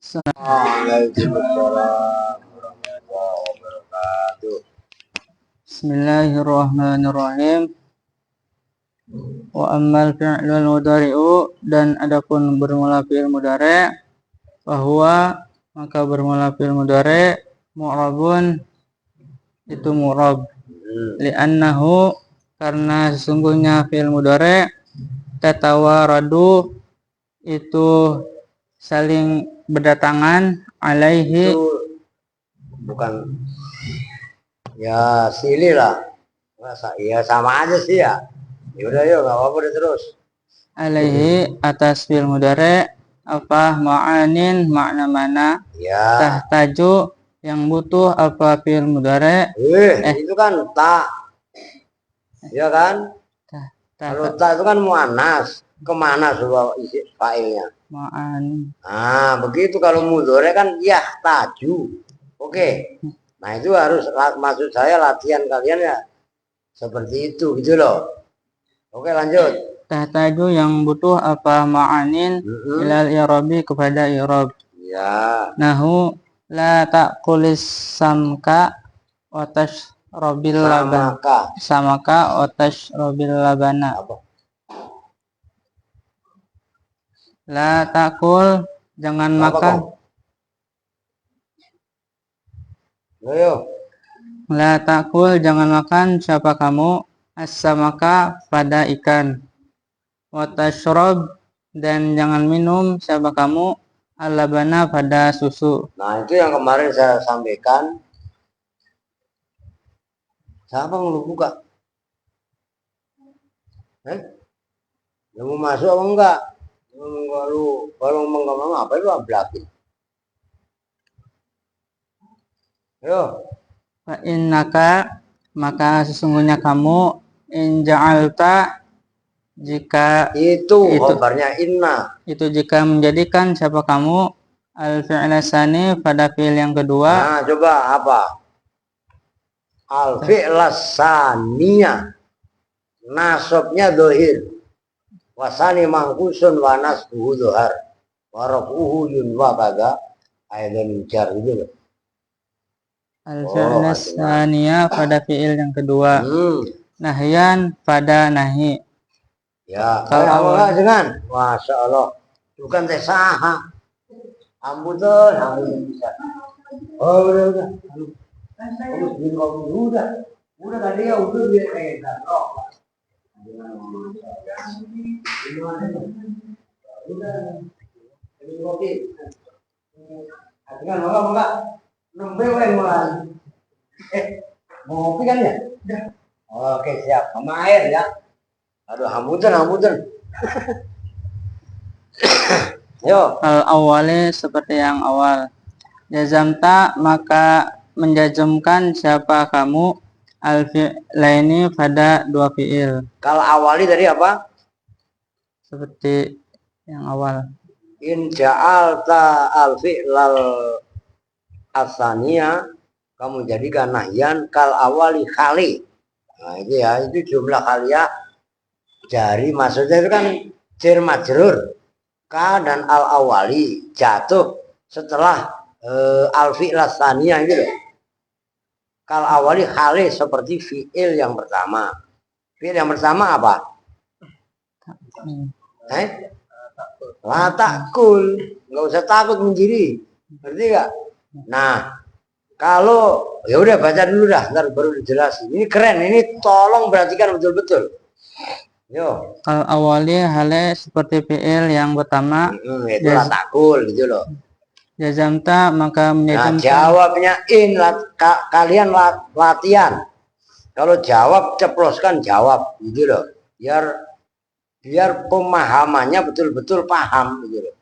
Waalaikumsalam warahmatullahi wabarakatuh. Bismillahirrahmanirrahim. Wa ammal fi'lul mudhari'u, dan adapun bermula fi'il mudhari', bahwa maka bermula fi'il mudhari' mu'rabun, itu mu'rab. Li'annahu, karena sesungguhnya fi'il mudhari' tatawaradu, itu saling berdatangan, alaihi, Itu bukan ya silih lah. Masa iya sama aja sih ya. Yaudah yuk, nggak apa-apa deh terus. alaihi, atas fi'il mudhari' apa ma'anin, makna mana, Ya. tahtaju, yang butuh apa fi'il mudhari', Itu kan tak. Ya kan? Kalau tak itu kan muannas. Kemana coba isi failnya? ma'an. Nah, begitu kalau mudhari kan ya taju. Oke. Nah, itu harus maksud saya latihan kalian ya seperti itu gitu loh. Oke, lanjut. Tahtaju, yang butuh apa ma'anin, ilal i'rabi, kepada i'rab. Ya. Nahu la ta'kulis samka wa tashrabil laban. Samaka wa tashrabil labana. Apa? La ta'kul, jangan makan. Ayo. La ta'kul, jangan makan siapa kamu, as-samaka, pada ikan. Wa tashrab, dan jangan minum siapa kamu, al-labana, pada susu. Nah, itu yang kemarin saya sampaikan. Siapa yang lu buka? Yang mau masuk apa enggak? Kalau ngomong apa itu ablakin. Ayo. Fa innaka, maka sesungguhnya kamu, in ja'alta, jika Itu khabarnya inna. Itu jika menjadikan siapa kamu, al-fi'la tsani, pada fi'il yang kedua. Nah, coba apa? Al-fi'la tsaniyah. Nasabnya dohir. Wasani mangkusun wa nasbuhu dohar. Warafuhu yunwa kaga. Aidan jar gitu loh. Al-fi'la tsaniyah, pada fi'il yang kedua. Nahyan, pada nahi. Ya, kalau enggak dengan, masya Allah, bukan teh saha, ambutan, bisa. Oh udah, udah tadi ya udah biar kayak gitu. Udah, ini kopi. Dengan enggak, nembe mulai. Mau kopi kan ya? Oke siap, sama air ya. Aduh, hambutan. Yo. Al-awwali, seperti yang awal. Jazamta, maka menjazmkan siapa kamu, al-fi'laini, pada dua fi'il. Kalau awali dari apa? Seperti yang awal. In ja'alta al-fi'lal asaniyah, kamu jadikan nahyan kal awali khali. Nah, itu ya, itu jumlah khaliyah dari, maksudnya itu kan jar majrur. Ka dan al awali jatuh setelah al-fi'l tsaniyah gitu. Kal awali khali, seperti fi'il yang pertama. Fi'il yang pertama apa? La takul, nggak usah takut menjadi. Ngerti nggak? Nah, kalau ya udah baca dulu dah, ntar baru dijelasin. Ini keren, ini tolong perhatikan betul-betul. Yo. Kalau awali hale, seperti fi'il yang pertama, itu la takul gitu loh. Jazamta, maka menjadikan. Nah, jawabnya in, kalian latihan. Kalau jawab ceploskan jawab gitu loh. Biar pemahamannya betul-betul paham gitu loh.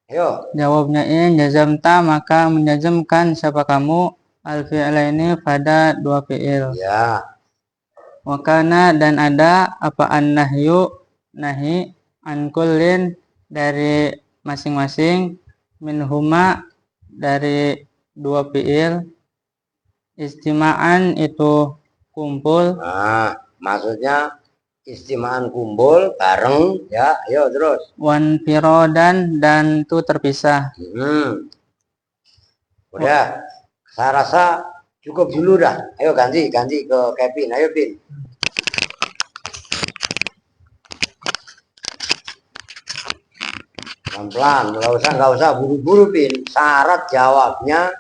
Ayo. Jawabnya in, jazamta, maka menjazmkan siapa kamu, al-fi'laini, pada dua fi'il. Ya. Wakana, dan ada apa an-nahyu, nahi, an kullin, dari masing-masing, minhuma, dari dua fi'il, istima'an, itu kumpul. Nah, maksudnya istima'an kumpul bareng ya. Ayo terus. Wan firodan, dan itu terpisah. Udah, saya rasa cukup dulu dah. Ayo ganti ke Kevin. Ayo Pin. Pelan-pelan, nggak usah buru-buru Pin. Syarat jawabnya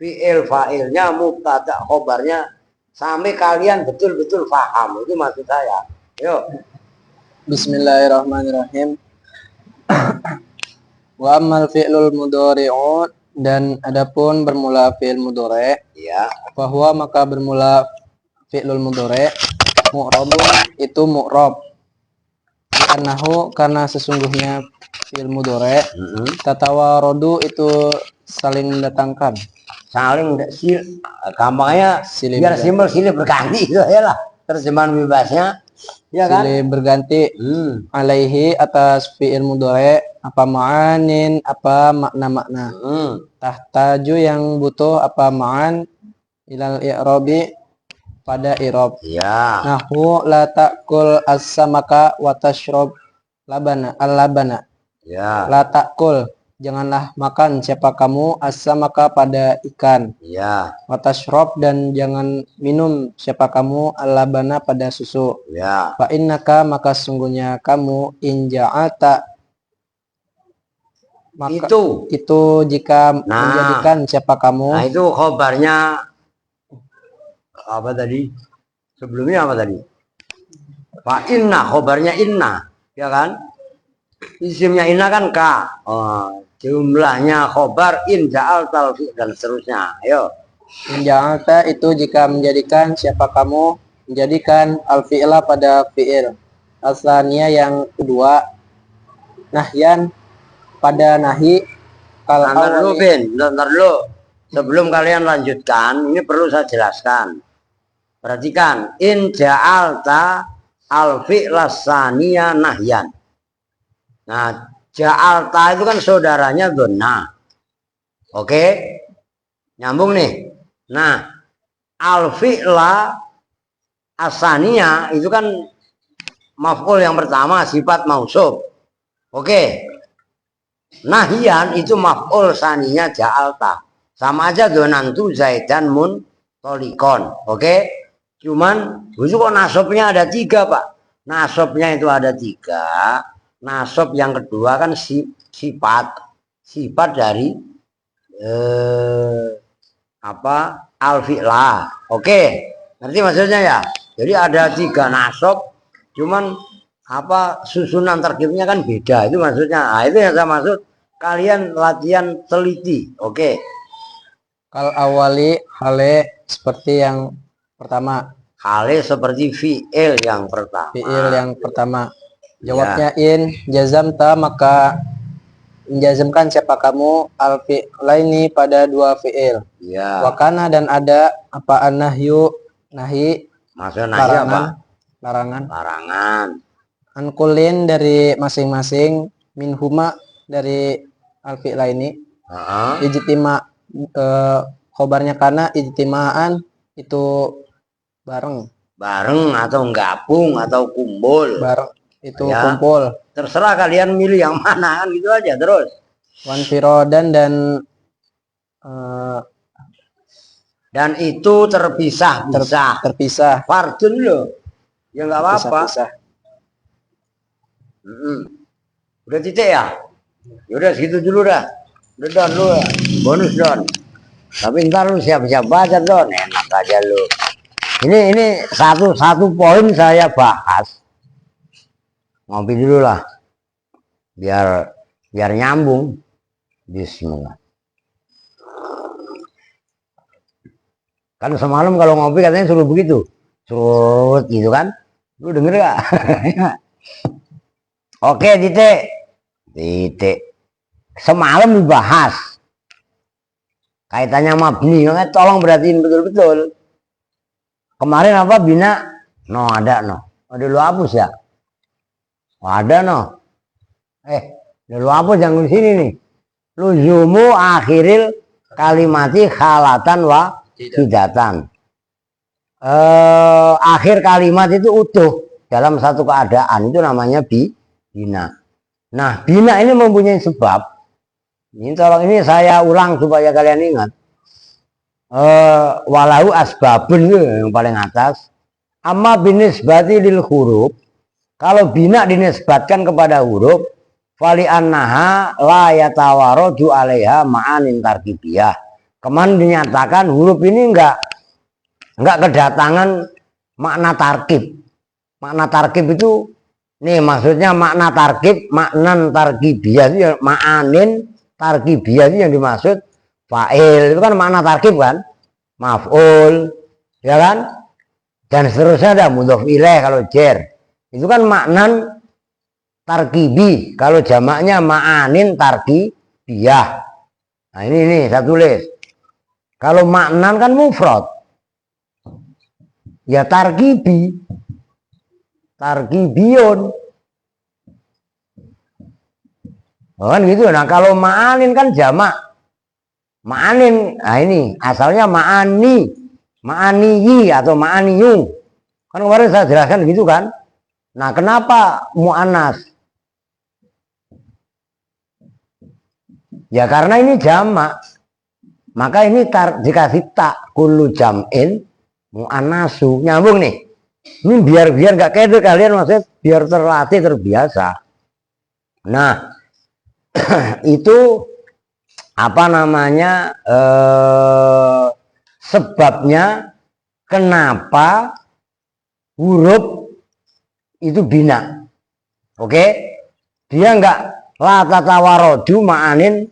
fi'il fa'ilnya mubtada khobarnya sampai kalian betul-betul paham, itu maksud saya. Yuk. Bismillahirrahmanirrahim. Wa amal fi'lul mudhari'u, dan adapun bermula fi'il mudhari', Ya. bahwa maka bermula fi'lul mudhari' mu'rabun, itu mu'rab. Annahu, karena sesungguhnya fi'il mudhari' tatawarodu, itu saling mendatangkan. Saling gampangnya Silih biar berganti. simpel silih berganti itu ya lah terjemahan bebasnya. Ya kan? Silih berganti. Alaihi, atas fi'il mudhari', apa ma'anin, apa makna-makna. Tahtaju, yang butuh, apa ma'an, ilal i'rabi, pada i'rab. Ya. Nahu la ta'kul as-samaka wa tashrab labana, al-labana. Ya. La ta'kul, janganlah makan siapa kamu as-samaka, pada ikan. Ya. Wa tashrab, dan jangan minum siapa kamu al-labana, pada susu. Ya. Fa innaka, maka sungguhnya kamu, in ja'alta, maka itu jika menjadikan siapa kamu. Nah, itu khobarnya apa tadi? Sebelumnya apa tadi? Fa inna, khobarnya inna, ya kan? Isimnya inna kan ka. Jumlahnya khobar in ja'al talfi dan seterusnya. Ayo. In ja'alta, itu jika menjadikan siapa kamu, menjadikan al-fi'la, pada fi'il. Asalnya yang kedua, nahyan, pada nahi. Kalau Ntar dulu, Bin. Ntar dulu. Sebelum kalian lanjutkan, ini perlu saya jelaskan. Perhatikan. In ja'alta al-fi'la saniya nahyan. Nah, ja'alta itu kan saudaranya donna. Oke? Nyambung nih. Nah, al-fi'la asaniya itu kan maf'ul yang pertama, sifat mausuf. Oke? Nahyan itu maf'ul saninya ja'alta. Sama aja donantu zaidan mun tolikon. Oke? Cuman itu kok nasabnya ada 3, Pak. Nasabnya itu ada 3. Nasab yang kedua kan sifat dari al-fi'la. Oke? Ngerti maksudnya ya? Jadi ada 3 nasab, cuman susunan terkibnya kan beda, itu maksudnya. Nah, itu yang saya maksud, kalian latihan teliti. Oke. Kal awali, hale, seperti yang pertama. Hale seperti fi'il yang pertama. Fi'il yang pertama. Jawabnya in jazamta, maka menjazamkan siapa kamu al-fi'laini, pada 2 fi'il. Ya. Wakana, dan ada apa an-nahyu, nahi. Maksudnya nahi apa? Larangan. Ankulin, dari masing-masing, minhuma, dari al-fi'laini. Ijtima, khobarnya karena ijtimaan, itu bareng atau gabung atau kumpul. Bareng itu ya, kumpul. Terserah kalian milih yang mana, kan gitu aja terus. Wanfirodan, dan itu terpisah. Terpisah. Fardun loh. Ya nggak apa-apa. Udah titik ya? Yaudah segitu dulu dah. Udah Don lu, bonus Don. Tapi ntar lu siap-siap baca Don. Enak aja lu. Ini satu poin saya bahas. Ngopi dulu lah. Biar nyambung. Bismillah. Kan semalam kalau ngopi katanya suruh begitu. Suruh gitu kan. Lu denger gak? Oke, titik. Semalam dibahas kaitannya mabni, tolong perhatiin betul-betul. Kemarin apa bina? No, ada no. Ada lu hapus ya? Oh, ada no. Lu hapus yang di sini nih. Luzumu akhiril kalimati khalatan wa hidatan. Akhir kalimat itu utuh dalam satu keadaan, itu namanya bina. Nah, bina ini mempunyai sebab. Ini tolong, ini saya ulang supaya kalian ingat. Walau asbabun itu yang paling atas. Amma binisbati lil huruf, kalau bina dinisbatkan kepada huruf, fali annaha la yatawaradu alaiha ma'anin tarkibiyah. Kemudian dinyatakan huruf ini enggak kedatangan makna tarkib. Makna tarkib itu nih maksudnya makna tarkib, maknan tarkibiyah itu yang ma'anin tarkibiyah itu yang dimaksud fa'il. Itu kan makna tarkib kan? Maf'ul, ya kan? Dan seterusnya ada mudhof ilaih kalau jer. Itu kan maknan tarkibi. Kalau jamaknya ma'anin tarkibiyah. Nah ini saya tulis. Kalau maknan kan mufrad. Ya tarkibi. Tarkibiyun. Oh, kan gitu. Nah kalau ma'anin kan jamak. Ma'anin. Nah ini asalnya ma'ani. Ma'aniyi atau ma'aniyu. Kan kemarin saya jelaskan gitu kan. Nah kenapa mu'annas? Ya karena ini jamak. Maka ini dikasih tak kullu jam'in mu'annasu. Nyambung nih. Ini biar gak keder kalian, maksudnya biar terlatih terbiasa. Nah itu apa namanya sebabnya kenapa huruf itu bina. Oke? Dia enggak la tatawaradu ma'anin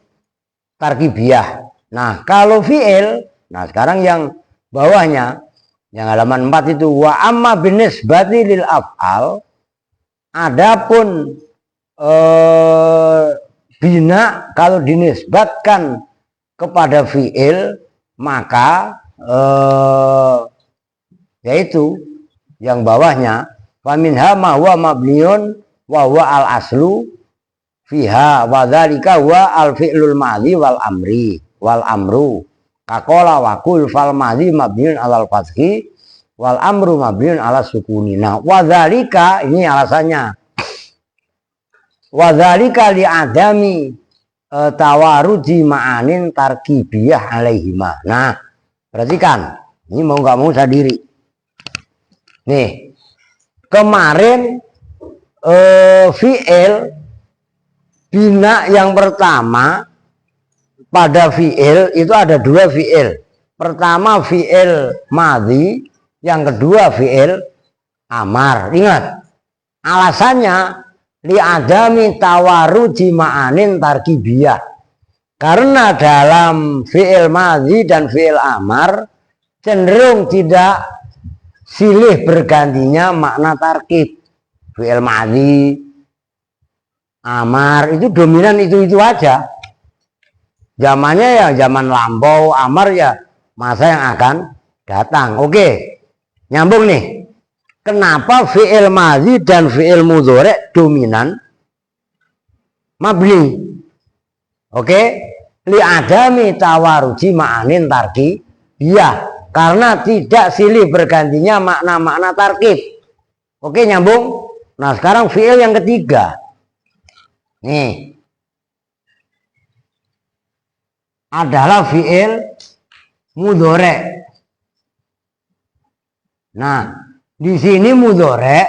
tarkibiyah. Nah, kalau fi'il, nah sekarang yang bawahnya yang halaman 4 itu wa amma binisbati lil af'al, adapun bina kalau dinisbatkan kepada fi'il maka yaitu yang bawahnya faminha ma huwa mabniun wa huwa al aslu fiha wa dzalika huwa al fi'lul madhi wal amru kaqala wa qul fal madhi mabniun alal fathi wal amru mabniun ala sukuni. Nah wa dzalika ini alasannya, wa dzalika li adami tawarudi ma'anin tarkibiyah alaihima. Nah, perhatikan. Ini mau nggak mau saya diri. Nih, kemarin fi'il bina yang pertama pada fi'il itu ada dua fi'il. Pertama fi'il madhi, yang kedua fi'il amar. Ingat, alasannya li adami tawaruji ma'anin tarkibiyah. Karena dalam fi'il madhi dan fi'il amar cenderung tidak silih bergantinya makna tarkib. Fi'il madhi, amar itu dominan itu aja. Zamannya ya zaman lampau, amar ya masa yang akan datang. Oke, nyambung nih. Kenapa fi'il madhi dan fi'il mudhari' dominan mabni? Oke, li adami tawaruji ma'anin tarkibiyah, karena tidak silih bergantinya makna-makna tarkib. Oke, nyambung. Nah, sekarang fi'il yang ketiga. Nih. Adalah fi'il mudhari'. Nah, di sini mudhari',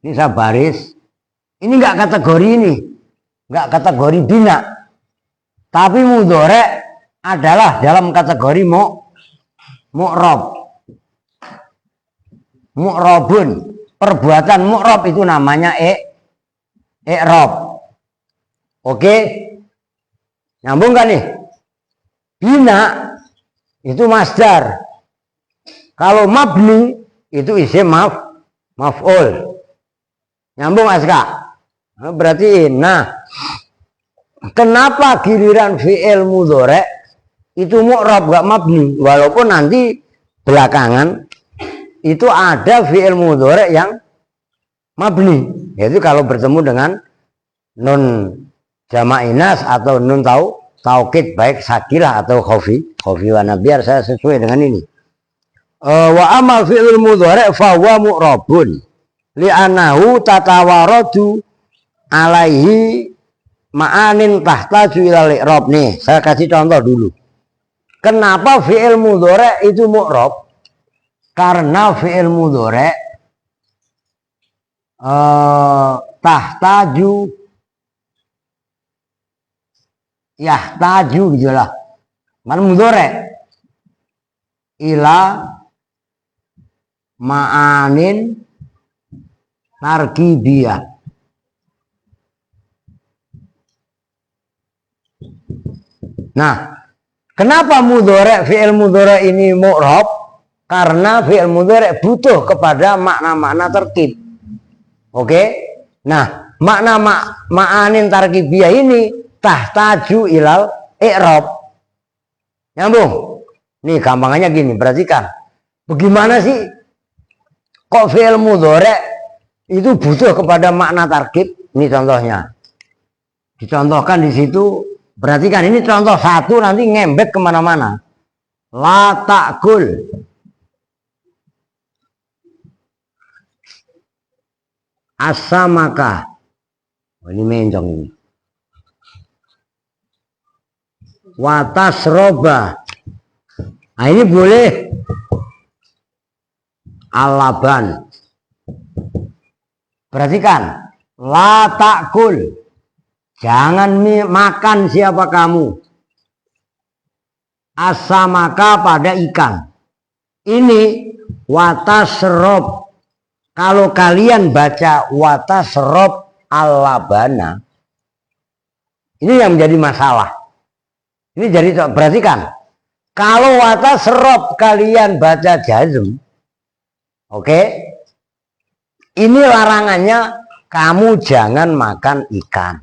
ini saya baris, ini enggak kategori ini, enggak kategori bina. Tapi mudhari' adalah dalam kategori mu'rab. Mu'rabun, perbuatan mu'rab itu namanya i'rab. Oke? Nyambung kan nih? Bina itu masdar. Kalau mabni itu isim maf'ul. Nyambung Aska? Nah, berarti kenapa giliran fi'il mudhari' itu mu'rab gak mabni, walaupun nanti belakangan itu ada fi'il mudhari' yang mabni, yaitu kalau bertemu dengan nun jamak inas atau nun taukid baik sakilah atau khofiwana. Biar saya sesuai dengan ini. Wa amal fi'il mudhari' fa huwa mu'rabun li'annahu tatawaradu alaihi ma'anin tahtaju ilal i'rab. Nih, saya kasih contoh dulu. Kenapa fi'il mudhari itu mu'rab? Karena fi'il mudhari tahtaju yahtaju gitu lah. Kan mudhari ila ma'anin tarkibiyah. Nah, kenapa mudhari fi'il mudhari ini mu'rab? Karena fi'il mudhari butuh kepada makna-makna terkib. Oke? Nah, makna ma'anin tarkibiyah ini tahtaju ilal i'rab. Nyambung? Nih gampangannya gini, perhatikan. Bagaimana sih kok fi'il mudhari itu butuh kepada makna tarkib? Ini contohnya. Dicontohkan di situ. Perhatikan, ini contoh satu, nanti ngembek kemana-mana. La ta'kul. As-samaka. Oh, ini mencong ini. Watasroba. Nah, ini boleh. Alaban. Perhatikan. La ta'kul. Jangan makan siapa kamu. As-samaka pada ikan. Ini watasrob. Kalau kalian baca watasrob al-labana, ini yang menjadi masalah. Ini jadi, perhatikan. Kalau watasrob kalian baca jazm, oke? Ini larangannya, kamu jangan makan ikan.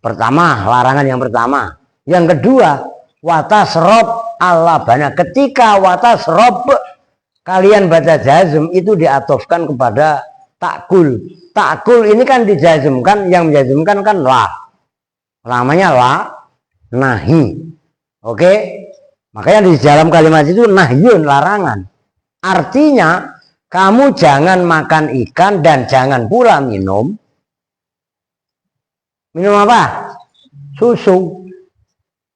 Pertama, larangan yang pertama. Yang kedua, watasrob al-labana. Ketika watasrob kalian baca jazm, itu diatofkan kepada takul. Takul ini kan dijazmkan, yang menjazmkan kan la. Namanya la nahi. Oke? Makanya di dalam kalimat itu nahyun, larangan. Artinya, kamu jangan makan ikan dan jangan pula minum. Minum apa? Susu.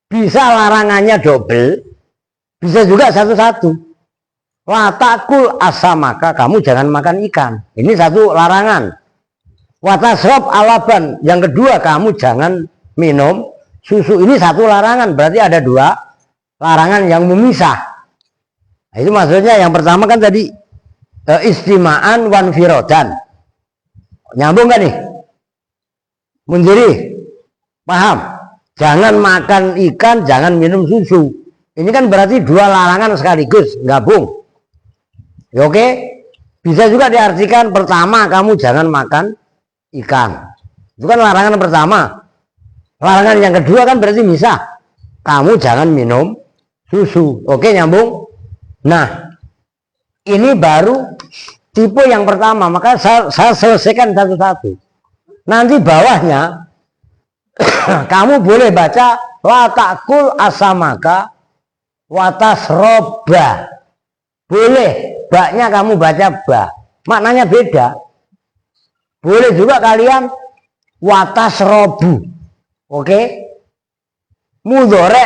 Bisa larangannya double, bisa juga satu-satu. La ta'kul as-samaka, kamu jangan makan ikan. Ini satu larangan. Watasrob alaban, yang kedua kamu jangan minum susu. Ini satu larangan, berarti ada dua larangan yang memisah. Nah, itu maksudnya yang pertama kan tadi istima'an wan firodan. Nyambung kan nih? Mundiri, paham? Jangan makan ikan, jangan minum susu. Ini kan berarti dua larangan sekaligus, gabung. Ya, oke? Bisa juga diartikan pertama, kamu jangan makan ikan. Itu kan larangan pertama. Larangan yang kedua kan berarti misah. Kamu jangan minum susu. Oke, nyambung? Nah, ini baru tipe yang pertama. Maka saya selesaikan satu-satu. Nanti bawahnya kamu boleh baca la ta'kul as-samaka watasroba. Boleh, baknya kamu baca ba. Maknanya beda. Boleh juga kalian watasrobu. Oke? Mudhari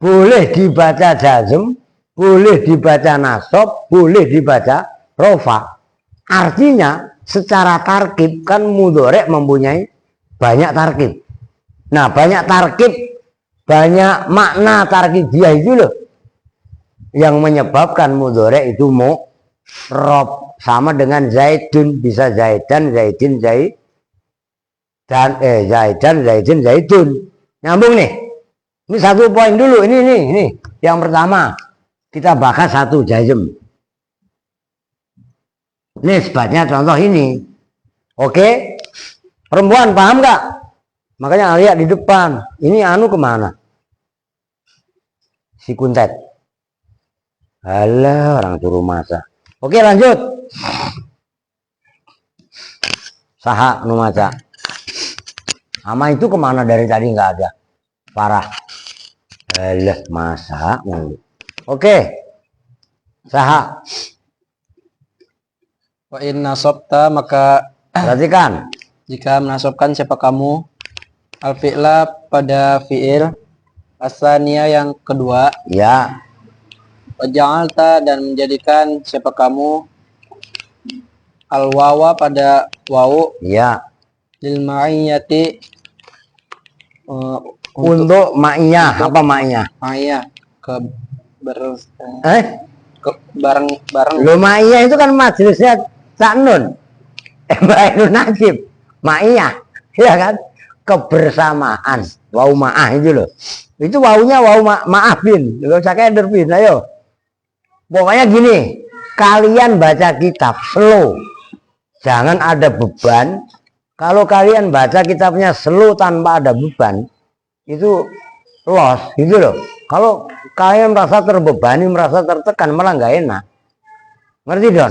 boleh dibaca jazm, boleh dibaca nasab, boleh dibaca rofa. Artinya secara tarkib kan mudhari mempunyai banyak tarkib. Nah, banyak tarkib, banyak makna tarkibiyah itu loh yang menyebabkan mudhari itu mu'rab. Sama dengan zaidun, bisa zaidan, zaidin, zaid dan zaidan, zaidin, zaidun. Nyambung nih. Ini satu poin dulu, ini yang pertama. Kita bahas satu jazm. Ini sebabnya contoh ini. Oke? Perempuan paham nggak? Makanya lihat di depan. Ini anu kemana? Si kuntet. Alah, orang suruh masak. Oke, lanjut. Saha nu maca. Ama itu kemana dari tadi nggak ada? Parah. Alah, masak mulu. Oke. Saha. Wa inna sobta, maka Perhatikan. jika menasabkan siapa kamu al-fi'la pada fi'il asania yang kedua, Ya. waja'alta dan menjadikan siapa kamu al-wawa pada wawu Ya. lil ma'iyyati Untuk ma'iyah. Apa ma'iyah? ma'iyah ke bareng Lo ma'iyah itu kan majelisnya Cak Nun. Mbak Ainun Najib. Ma'iyah. Ya kan? Kebersamaan. Wau ma'ah itu loh. Itu waunya wau maafin. Gak usah keder bin. Ayo. Pokoknya gini. Kalian baca kitab slow. Jangan ada beban. Kalau kalian baca kitabnya slow tanpa ada beban, itu loss gitu loh. Kalau kalian merasa terbebani, merasa tertekan, malah nggak enak. Ngerti Don?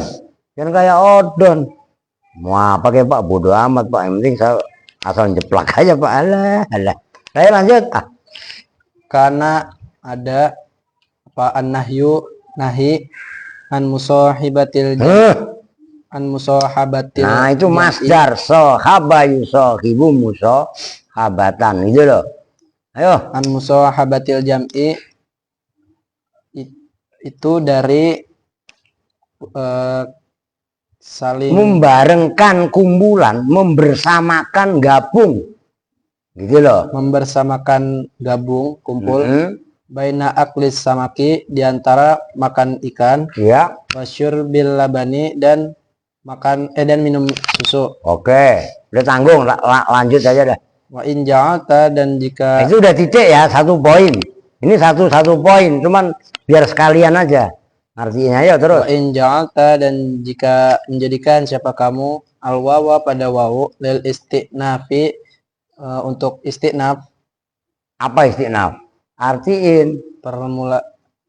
Jangan kayak Don. Wah, pakai Pak bodoh amat Pak. Yang penting saya asal jeplak aja Pak. Alah, alah. Saya lanjut. karena ada apa an-nahyu nahi an musahibatil an musahabatil Nah, itu masdar sohaba yusohibu musohabatan itu loh. Ayo. an musahabatil jam'i itu dari saling Membarengkan kumpulan, membersamakan gabung. Gitu loh. membersamakan gabung kumpul baina aklis samaki diantara makan ikan Ya. wasyur bil labani dan makan dan minum susu. Oke. Udah tanggung. Lanjut aja dah. Wa in ja'alta dan jika Itu udah titik ya, 1 poin. Ini satu poin, cuman biar sekalian aja. Artinya ayo terus. wa in ja'alta dan jika menjadikan siapa kamu al wawa pada wawu lil istinafi untuk istinaf Apa istiqnaf? Artiin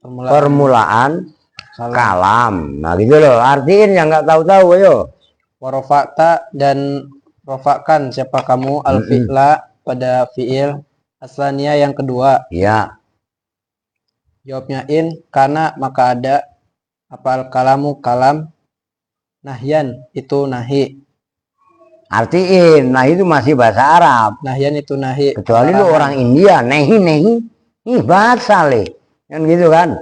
permulaan kalam. Nah gitu loh. Artiin yang nggak tahu-tahu ayo. warofakta dan rofakan siapa kamu al fi'la pada fi'il aslania yang kedua. Ya. Jawabnya in karena maka ada apa al kalamu kalam nahyan itu nahi. Artiin. Nah itu masih bahasa Arab. Nahyan itu nahi. Kecuali lu orang India. Nehi. Ih bahasa le. Kan gitu kan.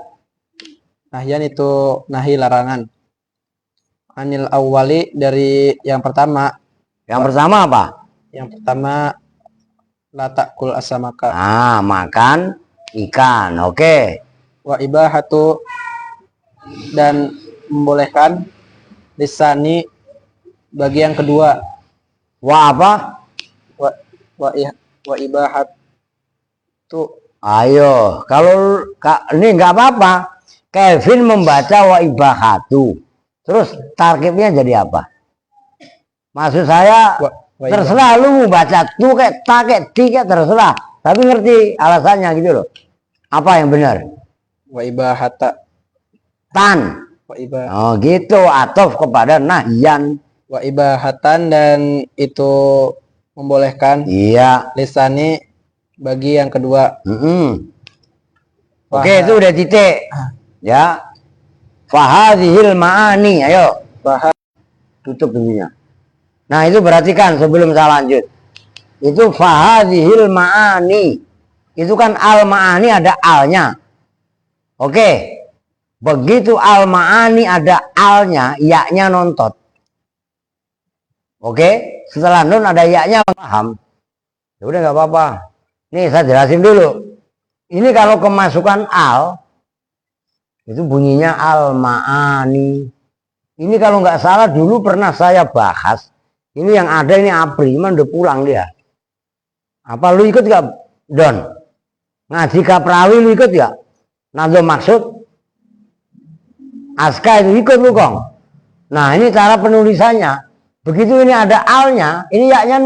Nahyan itu nahi larangan. Anil awwali dari yang pertama. Yang pertama apa? Yang pertama la ta'kul asamaka. Ah, makan ikan. Oke. Wa ibahatu dan membolehkan lisani bagi yang kedua. Wah apa? Wa ibahat tu Ayo, kalau ini nggak apa-apa. Kevin membaca wa ibahatu. Terus tarkibnya jadi apa? Maksud saya terserah lu mau baca tuh kayak tak kayak ti kayak terserah. Tapi ngerti alasannya gitu loh. Apa yang benar? wa ibahata Tan. wa ibah Oh gitu, atof kepada nahyan. wa ibahatan dan itu membolehkan Iya. lisani bagi yang kedua. Oke, itu udah titik. Ya. Fahadhil ma'ani. Ayo. Tutup dulunya. Nah, itu perhatikan sebelum saya lanjut. Itu fahadhil ma'ani. Itu kan al ma'ani ada alnya. Oke. Begitu al ma'ani ada alnya, ya-nya nontot. Oke, setelah nun ada ya-nya paham. Ya udah nggak apa-apa. Nih saya jelasin dulu. Ini kalau kemasukan al itu bunyinya al ma'ani. Ini kalau nggak salah dulu pernah saya bahas. Ini yang ada ini Apri, cuman udah pulang dia. Apa lu ikut gak Don? Ngaji Kaprawi lu ikut gak? Nado maksud Aska itu ikut lu Kong. Nah ini cara penulisannya. Begitu ini ada alnya, ini yaknya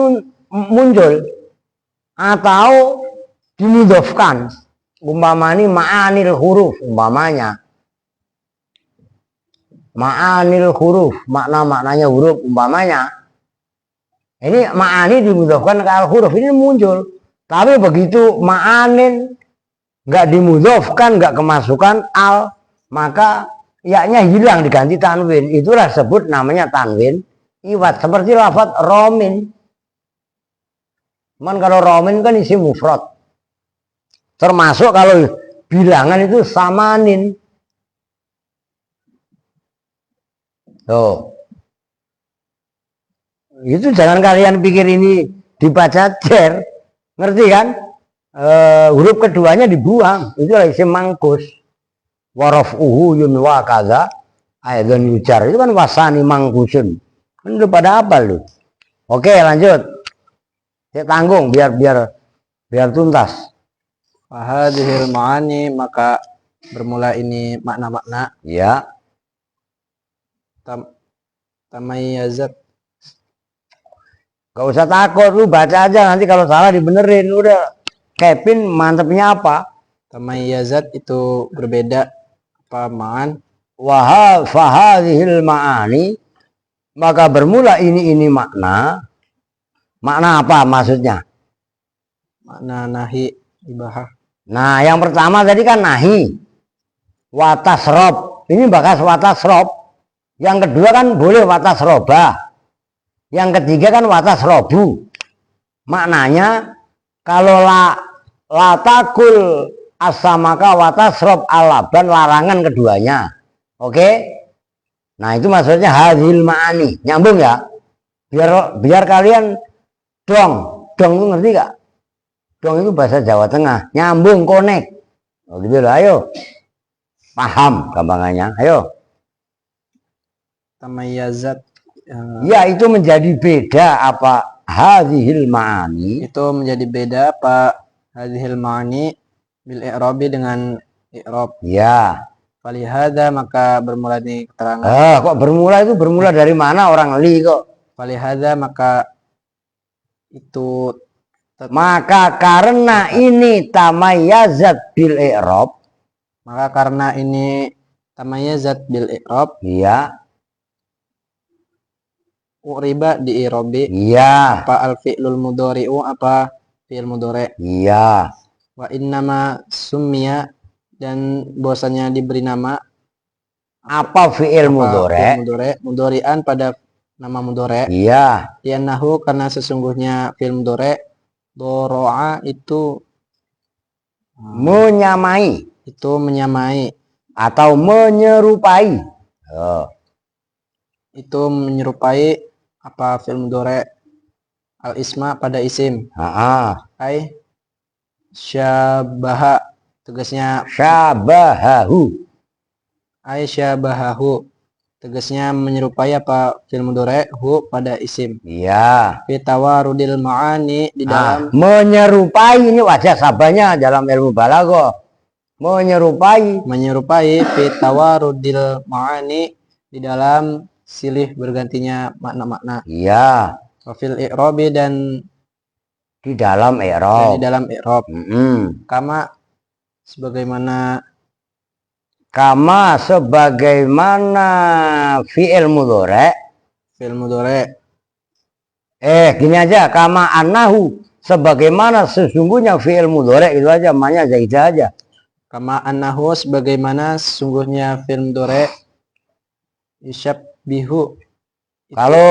muncul atau dimudofkan. Umpama ini ma'anil huruf umpamanya. Ma'anil huruf, maknanya huruf umpamanya. Ini ma'ani dimudofkan ke al huruf ini muncul. Tapi begitu ma'anin nggak dimudofkan, nggak kemasukan al, maka yaknya hilang diganti tanwin. Itulah sebut namanya tanwin iwat, seperti lafaz romin. Cuman kalau romin kan isi mufrad. Termasuk kalau bilangan itu samanin. Tuh. Itu jangan kalian pikir ini dibaca jer. Ngerti kan? Huruf keduanya dibuang. Itu isim mangkus. Warafuhu yunwa kaza. Aidon yujar. Itu kan wasani mangkusun. Kan udah pada apa lu? Oke, lanjut. Saya tanggung biar tuntas. Fahadhil ma'ani, maka bermula ini makna-makna. Ya. Tamayyazat. Gak usah takut, lu baca aja, nanti kalau salah dibenerin. Udah, Kevin mantepnya apa? Tamayyazat itu berbeda apa ma'an? Fahadhil ma'ani, maka bermula ini makna. Makna apa maksudnya? Makna nahi ibahah. Nah, yang pertama tadi kan nahi. Watasrob. Ini bakas watasrob. Yang kedua kan boleh watasroba. Yang ketiga kan watasrobu. Maknanya kalau latakul asamaka watasrob alaban, larangan keduanya. Oke? Nah, itu maksudnya hadhil ma'ani. Nyambung ya? Biar kalian dong itu ngerti gak? Dong itu bahasa Jawa Tengah, nyambung, connect. Oh gitu loh, ayo. Paham gampangannya, ayo. Tamayyazat. Ya, itu menjadi beda apa hadhil ma'ani. Itu menjadi beda apa hadhil ma'ani bil i'rabi dengan i'rab. Ya. Falihada, maka bermula di keterangan. Kok bermula itu bermula dari mana orang li kok? Falihada, maka itu maka karena ini tamayyazat bil i'rab, maka karena ini tamayyazat bil i'rab, iya, uriba di i'rabi, iya, apa al fi'lul mudhari'u, apa fi'il mudhari', iya, wa innama summiya, dan bahwasanya diberi nama apa fi'il mudhari', mudhari'an pada nama mudhari', iya, li'annahu, karena sesungguhnya fi'il mudhari' doro'a itu menyamai, itu menyamai atau menyerupai. Itu menyerupai apa fi'il mudhari' al isma pada isim. Ai syabaha, tegasnya syabahahu. Ai syabahahu, tegasnya menyerupai apa fi'il mudhari' hu pada isim. Iya. Fi tawarudil ma'ani, di dalam menyerupai, ini wajah sabanya dalam ilmu balaghah. Menyerupai fi tawarudil ma'ani, di dalam silih bergantinya makna-makna. Iya. Wa fil i'rabi, dan di dalam i'rab. Kama sebagaimana fi'il mudhari'. Gini aja, kama annahu, sebagaimana sesungguhnya fi'il mudhari', itu aja, maknanya zaidah aja. Kama annahu, sebagaimana sesungguhnya fi'il mudhari', yusyabbihu, kalau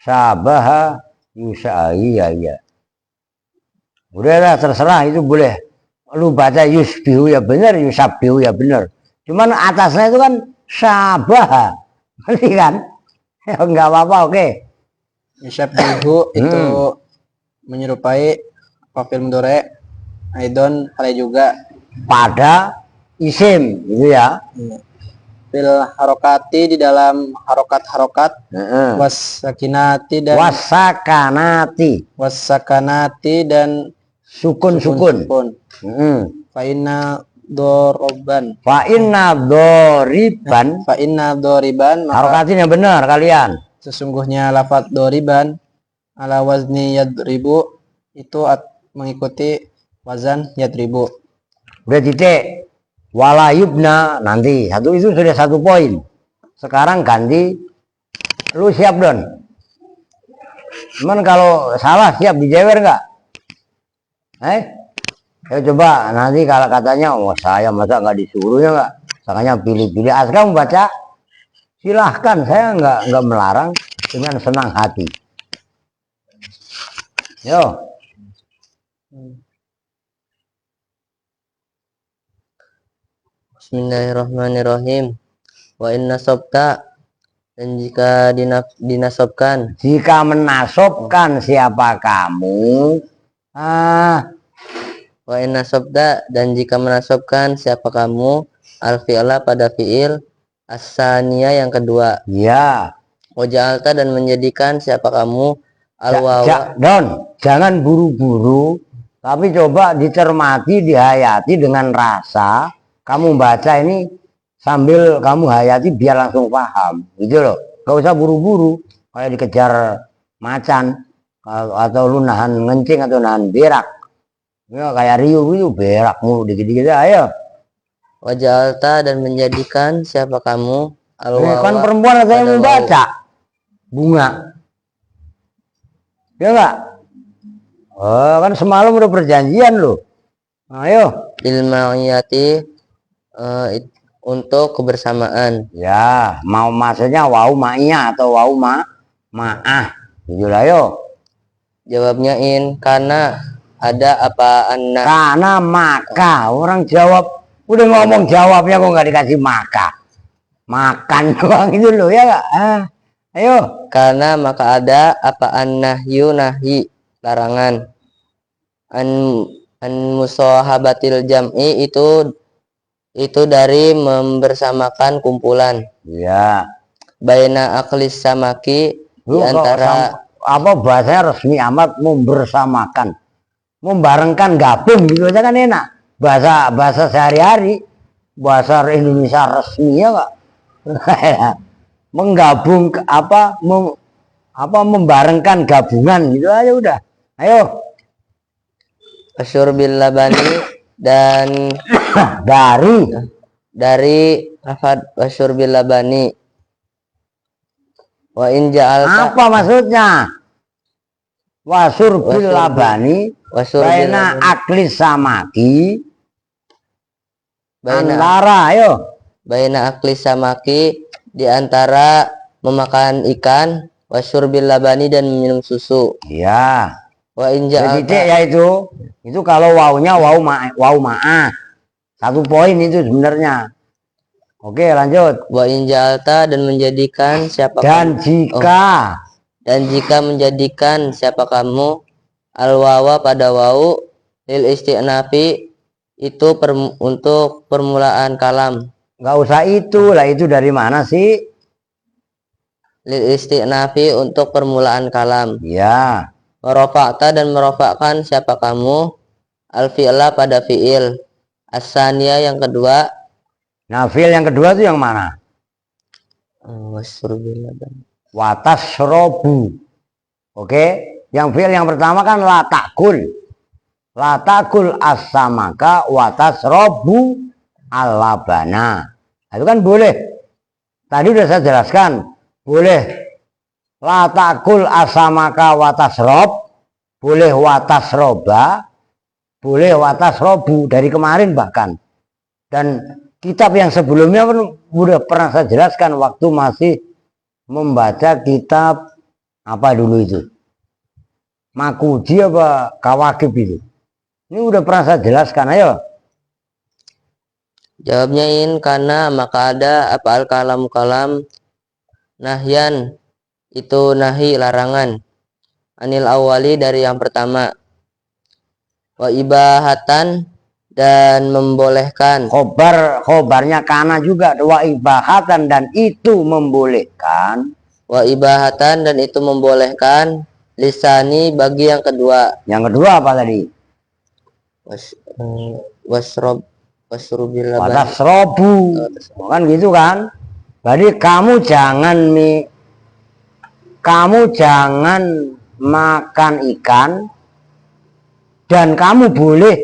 sabaha yusai, ya. Udahlah, terserah, itu boleh. Lu baca yusbihu ya benar, yusabbihu ya benar. Cuman atasnya itu kan sabaha. Ngerti kan? Ya, enggak apa-apa, oke. Yusabbihu itu menyerupai fi'il mudhari', aidon hal juga pada isim, gitu ya. Fil harokati, di dalam harokat-harokat, wasakinati, dan wasakanati, dan sukun. Fa inna doriban, harokatnya benar kalian. Sesungguhnya lafadz doriban ala wazni yadribu, itu mengikuti wazan yadribu. Udah titik. Walayubna, nanti itu sudah 1 poin. Sekarang ganti, lu siap Don? Cuman kalau salah siap dijewer nggak? Ya coba nanti kalau katanya, saya masa nggak disuruh ya nggak? Makanya pilih-pilih. Asal kamu baca, silahkan, saya nggak melarang. dengan senang hati. Yo. Bismillahirrahmanirrahim. Wa inna sobta, dan jika dinasobkan, Jika menasobkan siapa kamu, wa inna sobta, dan jika menasobkan siapa kamu, al-fi'la pada fi'il, as-saniyah yang kedua, ya, waja'alta, dan menjadikan siapa kamu, al-wawa, Don, jangan buru-buru, tapi coba dicermati, dihayati dengan rasa. Kamu baca ini sambil kamu hayati biar langsung paham, gitu loh. Gak usah buru-buru, kayak dikejar macan atau lu nahan ngencing atau nahan berak. Ya, kayak Rio itu berak mulu dikit-dikit. Ayo. waja'alta, dan menjadikan siapa kamu, Ini kan al-wawa, perempuan saya pada membaca bunga. Ya enggak? Oh, kan semalam udah perjanjian loh. Ayo. ilma'iyati, untuk kebersamaan. Ya, mau maksudnya wau ma'iyah atau wau ma'ah. Jujur ayo. Jawabnya in, karena ada apa anna. Karena maka orang jawab udah ngomong jawabnya kok nggak dikasih maka. Makan doang itu loh ya enggak? Ayo. Karena maka ada apa an-nahyu, nahi, larangan. An musahabatil jam'i, itu dari membersamakan kumpulan. Ya. Baina aklis samaki, di antara apa bahasanya resmi amat, membersamakan, membarengkan, gabung gitu aja kan enak. Bahasa sehari-hari, bahasa Indonesia resmi ya enggak? Menggabung membarengkan, gabungan gitu aja udah. Ayo. asyurbil labani, dan dari lafad wasyurbil labani. Wa in ja'alta, Apa maksudnya? Wasurbil labani, baina aklis samaki, antara, ayo. Baina aklis samaki, di antara memakan ikan, wasyurbil labani, dan minum susu. Ya. Wa in Jadi ja'alta, ya itu kalau wawunya wau ma'ah. 1 poin itu sebenarnya. Oke, lanjut. wa in ja'alta, dan menjadikan siapa Dan kamu, dan jika menjadikan siapa kamu, al-wawa pada wau, lil isti'nafi, itu untuk permulaan kalam. Nggak usah itu lah, itu dari mana sih? Lil isti'nafi, untuk permulaan kalam. Ya. Merofakta, dan merofakkan siapa kamu, al-fi'la pada fi'il, as-saniyah yang kedua. Nah, fi'il yang kedua itu yang mana? Watas robu. Oke, yang fi'il yang pertama kan la takul as-samaka watas robu al-labana. Itu kan boleh. Tadi udah saya jelaskan, boleh la takul as-samaka watas rob, boleh watas roba, boleh watas robu dari kemarin bahkan. Dan kitab yang sebelumnya pun udah pernah saya jelaskan waktu masih membaca kitab apa dulu itu, Makuji apa Kawakib itu. Ini udah pernah saya jelaskan. Ayo. Jawabnya in, karena maka ada apa al-kalam nahyan, itu nahi, larangan, anil awali, dari yang pertama, wa ibahatan, dan membolehkan, khobarnya kana juga, wa ibahatan, dan itu membolehkan, wa ibahatan, dan itu membolehkan, lisani, bagi yang kedua. Yang kedua apa tadi? Wasrubil watasrobu, kan gitu kan? Jadi kamu jangan makan ikan dan kamu boleh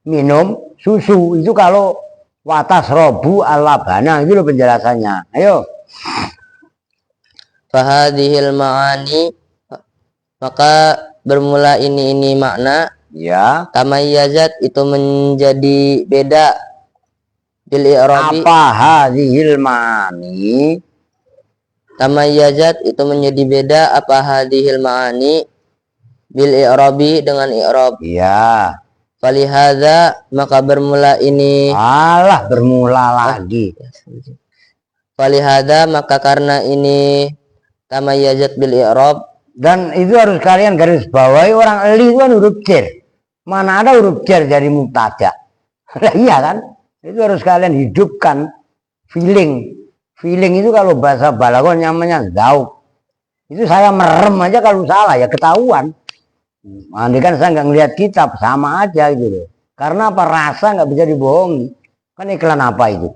minum susu. Itu kalau watasrobu al-labana, itu loh penjelasannya. Ayo. Fahadhil ma'ani, maka bermula ini makna, ya, tamayyazat, itu menjadi beda, bil i'rabi, apa hadhil ma'ani, Tamayyazat itu menjadi beda apa hadhil ma'ani bil i'rabi dengan i'rab. Iya. Falihadza maka bermula ini. Alah, bermula lagi. Falihadza maka karena ini tamayyazat bil i'rab. Dan itu harus kalian garis bawahi, orang li itu kan huruf jar. Mana ada huruf jar dari mubtada? Iya kan? Itu harus kalian hidupkan feeling. Feeling itu kalau bahasa balaghah namanya zauk. Itu saya merem aja kalau salah ya ketahuan. Andai kan saya nggak ngeliat kitab sama aja gitu loh. Karena apa? Rasa nggak bisa dibohongi. Kan iklan apa itu?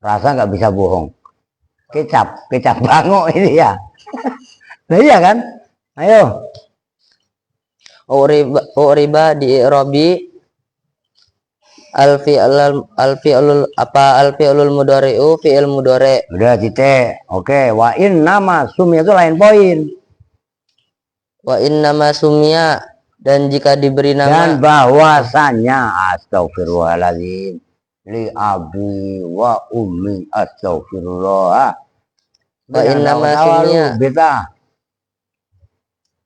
Rasa nggak bisa bohong. Kecap bangok ini ya. Nah iya kan? Ayo. Uriba di i'rabi alfi'lul mudhari'u fi'il mudhari'. Udah titik. Oke, wa in nama sumya itu lain poin. Wa innama sumya dan jika diberi Dan nama. bahwasanya astagfirullahaladzim li abi wa ummi astagfirullah. Wa innama sumya beta.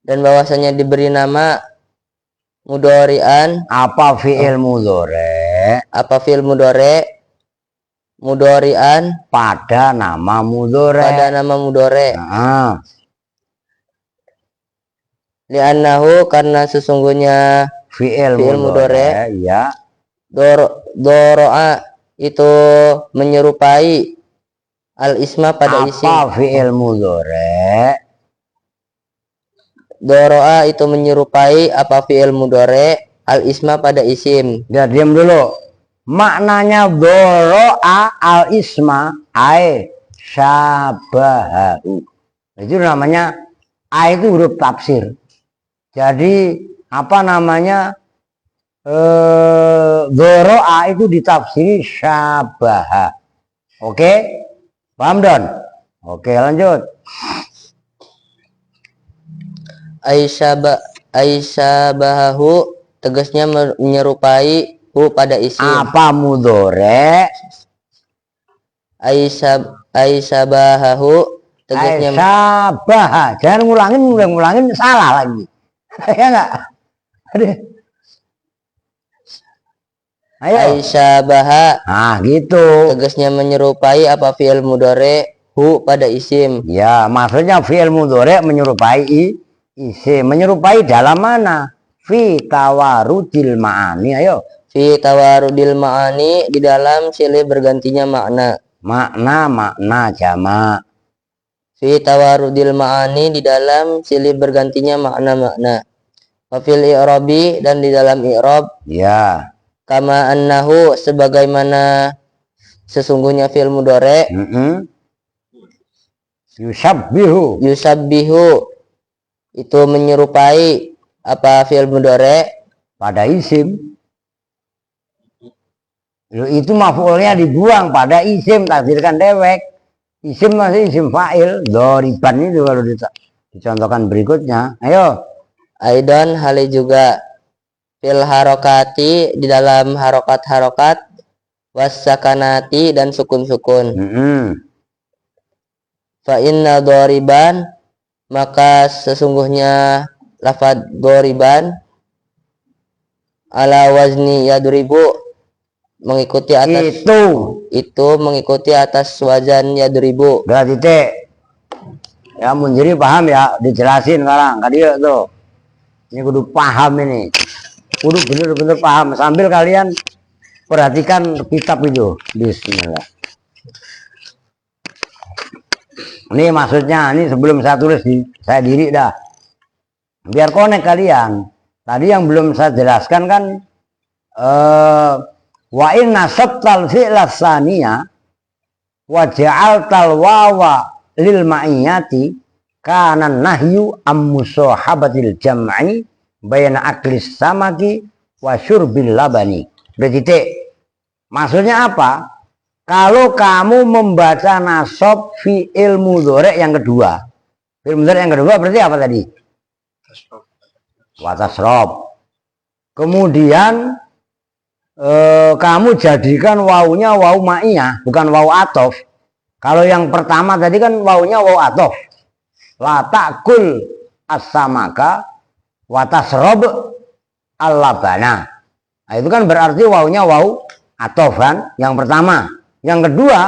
Dan bahwasanya diberi nama mudhari'an Apa fi'il mudhari'? apa fi'il mudhari'? Mudhari'an Pada nama mudhari'. pada nama mudhari'. Nah, Li'annahu karena sesungguhnya fi'il Fi'il mudhari', ya. doro'a itu menyerupai al-isma pada isim. Apa fi'il mudhari'? Doro'a itu menyerupai apa fi'il mudhari' al-isma pada isim. Ya, diam dulu. Maknanya doro'a al-isma ay syabahu. Itu namanya a itu huruf tafsir. Jadi apa namanya? Doro'a itu ditafsiri syabaha. Oke? Paham Don? Oke, lanjut. Aisyabahu tegasnya menyerupai hu pada isim. Apa mudhari'? Aisyabahu tegasnya Syabaha. Jangan ngulangin salah lagi. Ya enggak? Ayo. Aisyabaha Nah, gitu. tegasnya menyerupai apa fi'il mudhari' hu pada isim. Ya, maksudnya fi'il mudhari' menyerupai isim. Menyerupai dalam mana? Fi tawarudil ma'ani. Ayo. Fi tawarudil ma'ani di dalam silih bergantinya makna. Makna jamak. Fi tawarudil ma'ani di dalam silih bergantinya makna-makna. Wa fil i'rabi dan di dalam i'rab. Ya. Kama annahu sebagaimana sesungguhnya fi'il mudhari'. Yusabbihu itu menyerupai apa fi'il mudhari' pada isim. Itu maf'ulnya dibuang pada isim, takdirkan dewek. Isim masih isim fa'il. Doriban itu kalau dicontohkan berikutnya. Ayo. Aidan hal juga fil harokati di dalam harokat wassakanati dan sukun-sukun. Fa inna doriban maka sesungguhnya lafaz doriban ala wazni yadribu mengikuti atas itu mengikuti atas wazan yadribu. Udah titik. Ya Munjiri paham ya, dijelasin sekarang tadi tuh. Ini kudu paham ini. Kudu bener-bener paham sambil kalian perhatikan kitab itu. Bismillah. Ini maksudnya, ini sebelum saya tulis saya diri dah. Biar connect kalian. Tadi yang belum saya jelaskan kan wa in nasabtal fi'la tsaniyah wa ja'altal wawa lil ma'iyati kana nahyu am musahabatil jam'i bayna aklis samaki wa syurbil labani. Berarti maksudnya apa? Kalau kamu membaca nasab fi'il mudhari' yang kedua. Fi'il mudhari' yang kedua berarti apa tadi? Wa tasrob. Kemudian kamu jadikan wawunya wawu ma'iyah, bukan wawu atof. Kalau yang pertama tadi kan wawunya waw atof. La ta'kul as-samaka wa tasrob al-labana. Nah, itu kan berarti wawunya waw atof kan, yang pertama. Yang kedua,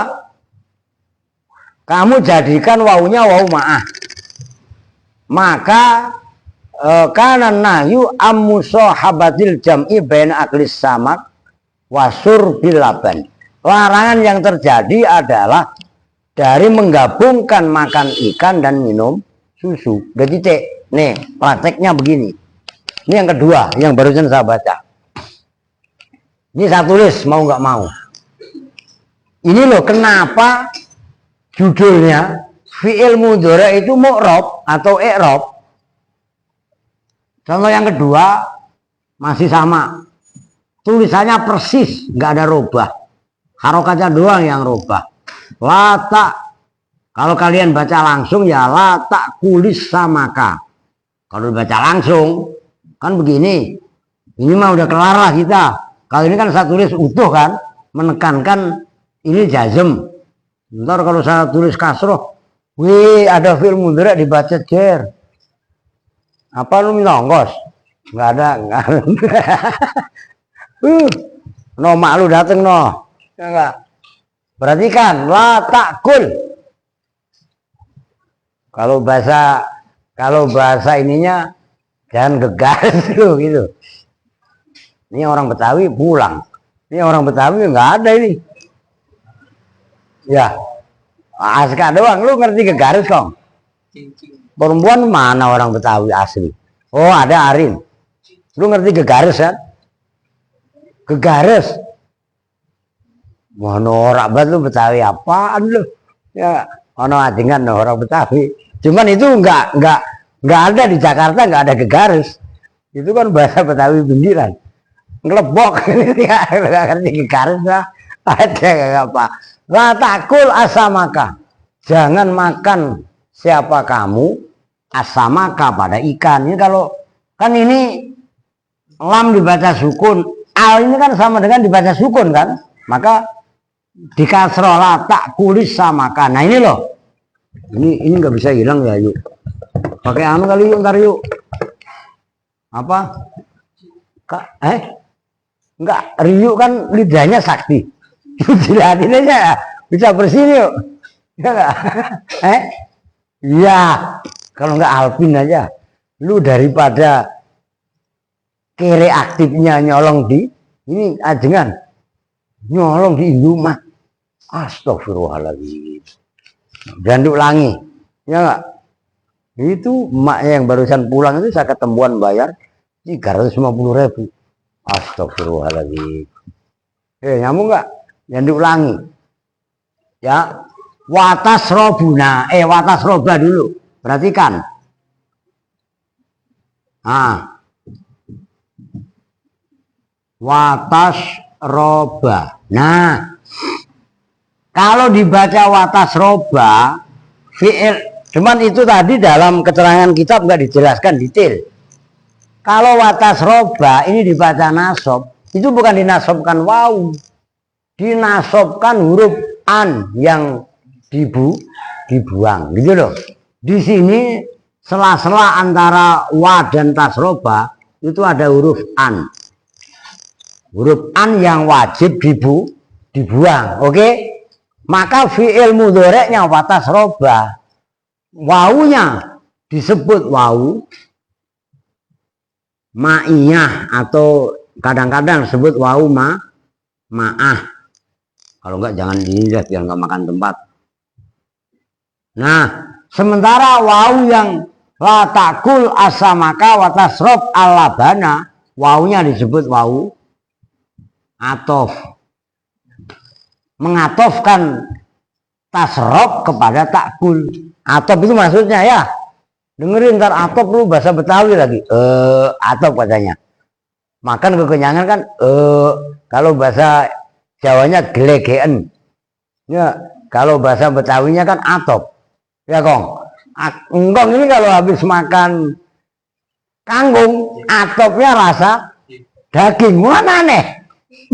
kamu jadikan wawunya waw ma'ah. Maka kana nahyu ammusahabatil jam'i baina aklis samak wasur bil laban. Larangan yang terjadi adalah dari menggabungkan makan ikan dan minum susu. Udah titik. Nih, prakteknya begini. Ini yang kedua, yang barusan saya baca. Ini saya tulis mau nggak mau. Ini loh kenapa judulnya fi'il mudhari itu mu'rab atau i'rab. Contoh yang kedua masih sama. Tulisannya persis, nggak ada rubah. Harokatnya doang yang rubah. Lata, kalau kalian baca langsung ya lata kulis samaka. Kalau baca langsung kan begini. Ini mah udah kelar lah kita. Kalau ini kan saya tulis utuh kan, menekankan ini jazm. Ntar kalau saya tulis kasroh, wih ada fi'il mudhari dibaca jer. Apa lu minta ongkos? Nggak ada, nggak ada. No mak lu dateng no. Enggak. Perhatikan, la ta'kul. Kalau bahasa ininya jangan gegaris lu gitu. Ini orang Betawi pulang. Ini orang Betawi nggak ada ini. Ya, Aska doang. Lu ngerti gegaris kong? Perempuan mana orang Betawi asli? Oh ada Arin. Lu ngerti gegaris kan? Gegaris. Wah norak banget lu Betawi apaan lu? Ya, ono ajengan orang Betawi. Cuman itu nggak ada di Jakarta, nggak ada gegaris. Itu kan bahasa Betawi bindiran. Ngelebok nggak ngerti gegaris lah. Ada nggak apa? La takul asamaka. Jangan makan siapa kamu asamaka pada ikan. Ini kalau kan ini lam dibaca sukun, al ini kan sama dengan dibaca sukun kan? Maka di kasroh la takulis samaka. Nah ini loh. Ini nggak bisa hilang ya yuk. Pakai anu kali yuk ntar yuk. Apa? Enggak, Ryu kan lidahnya sakti. Dilatih aja bisa bersih yuk. Ya enggak? Iya. Kalau enggak Alvin aja. Lu daripada kere aktifnya nyolong di ini ajengan. Nyolong di Indomaret. Astagfirullahaladzim. Ganduk langi. Ya enggak? Itu emaknya yang barusan pulang itu saya ketemuan bayar 350.000. Astagfirullahaladzim. Nyambung enggak? Ganduk langi. Ya. Watas robuna. Watas roba dulu. Perhatikan. Watas roba. Nah. Kalau dibaca watas roba, fi'il, cuman itu tadi dalam keterangan kitab nggak dijelaskan detail. Kalau watas roba ini dibaca nasob, itu bukan dinasobkan waw, dinasobkan huruf an yang dibuang, gitu loh. Di sini sela-sela antara wa dan tasroba itu ada huruf an yang wajib dibuang, oke? Maka fi'il mudhari'nya watas roba, wawunya disebut wawu ma'iyah atau kadang-kadang disebut wawu ma'ah. Kalau enggak jangan dilihat biar enggak makan tempat. Nah, sementara wawu yang la takul asamaka watas rob al-labana, wawunya disebut wawu atof. Mengatofkan tasrob kepada takul. Atof itu maksudnya ya. Dengerin ntar atof lu bahasa Betawi lagi. Atof katanya. Makan kekenyangan kan. Kalau bahasa Jawanya glegeen. Ya, kalau bahasa Betawinya kan atof. Ya kong. Engkong ini kalau habis makan kangkung, atopnya rasa daging. Mana nih?